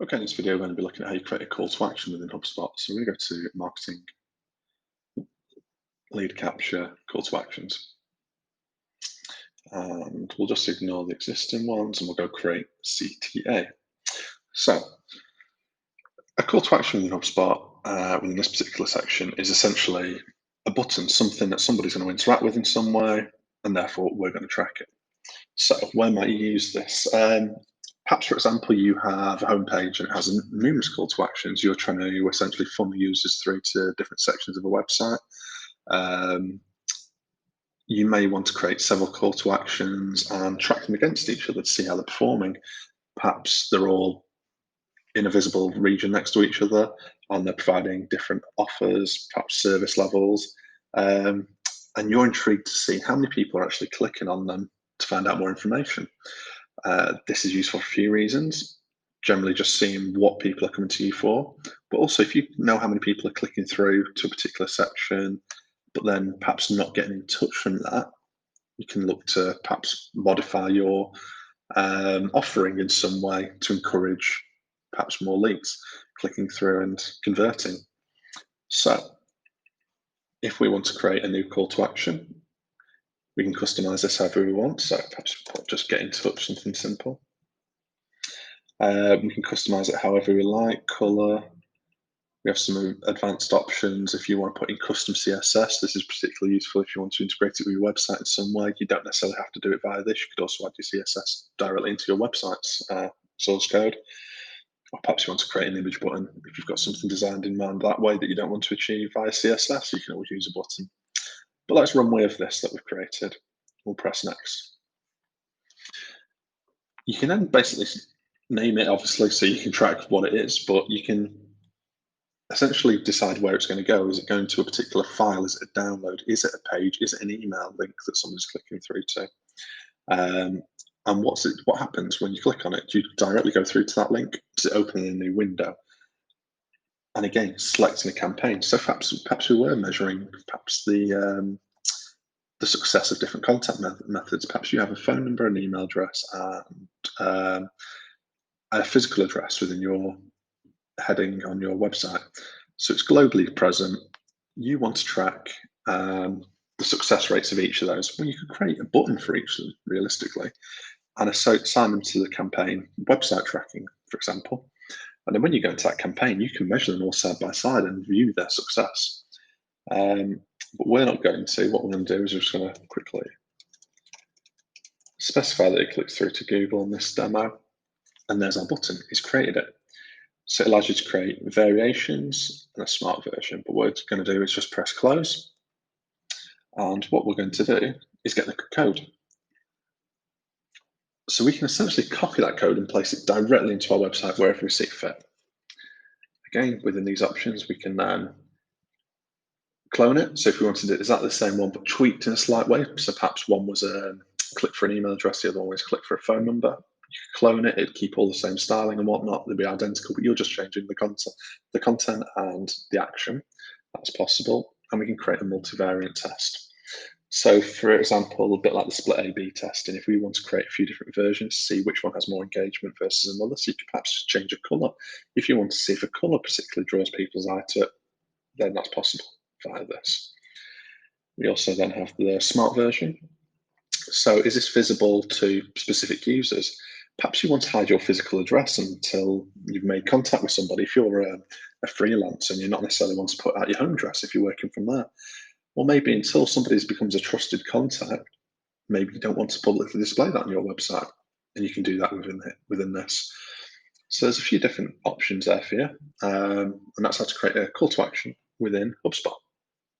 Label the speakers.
Speaker 1: Okay, in this video, we're going to be looking at how you create a call to action within HubSpot. So we're going to go to Marketing, Lead Capture, Call to Actions. And we'll just ignore the existing ones and we'll go create CTA. So a call to action within HubSpot, within this particular section, is essentially a button, something that somebody's going to interact with in some way, and therefore we're going to track it. So where might you use this? Perhaps, for example, you have a homepage and it has numerous call to actions. You're trying to essentially funnel users through to different sections of a website. You may want to create several call to actions and track them against each other to see how they're performing. Perhaps they're all in a visible region next to each other and they're providing different offers, perhaps service levels. And you're intrigued to see how many people are actually clicking on them to find out more information. This is useful for a few reasons. Generally, just seeing what people are coming to you for, but also if you know how many people are clicking through to a particular section, but then perhaps not getting in touch from that, you can look to perhaps modify your offering in some way to encourage perhaps more leads clicking through and converting. So, if we want to create a new call to action, we can customize this however we want. So perhaps just get in touch, something simple. We can customize it however we like, color. We have some advanced options. If you want to put in custom CSS, this is particularly useful if you want to integrate it with your website in some way. You don't necessarily have to do it via this. You could also add your CSS directly into your website's source code. Or perhaps you want to create an image button. If you've got something designed in mind that way that you don't want to achieve via CSS, you can always use a button. But let's run with this that we've created. We'll press next. You can then basically name it, obviously, so you can track what it is, but you can essentially decide where it's going to go. Is it going to a particular file? Is it a download? Is it a page? Is it an email link that someone's clicking through to? And what happens when you click on it? Do you directly go through to that link? Does it open in a new window? And again, selecting a campaign. So perhaps we were measuring perhaps the success of different contact methods. Perhaps you have a phone number, an email address, and a physical address within your heading on your website. So it's globally present. You want to track the success rates of each of those. Well, you could create a button for each of them, realistically, and assign them to the campaign website tracking, for example. And then when you go into that campaign, you can measure them all side by side and view their success. But we're not going to. What we're going to do is we're just going to quickly specify that it clicks through to Google on this demo. And there's our button. It's created it. So it allows you to create variations and a smart version. But what it's going to do is just press close. And what we're going to do is get the code. So we can essentially copy that code and place it directly into our website wherever we see fit. Again, within these options, we can then clone it. So if we wanted to do exactly the same one, but tweaked in a slight way, so perhaps one was a click for an email address, the other one was click for a phone number. You could clone it, it'd keep all the same styling and whatnot, they'd be identical, but you're just changing the content and the action. That's possible. And we can create a multivariate test. So for example, a bit like the split A/B testing, if we want to create a few different versions, see which one has more engagement versus another, so you could perhaps change a color. If you want to see if a color particularly draws people's eye to it, then that's possible via this. We also then have the smart version. So is this visible to specific users? Perhaps you want to hide your physical address until you've made contact with somebody. If you're a freelancer and you're not necessarily want to put out your home address if you're working from there, well, maybe until somebody becomes a trusted contact, maybe you don't want to publicly display that on your website, and you can do that within this. So there's a few different options there for you, and that's how to create a call to action within HubSpot.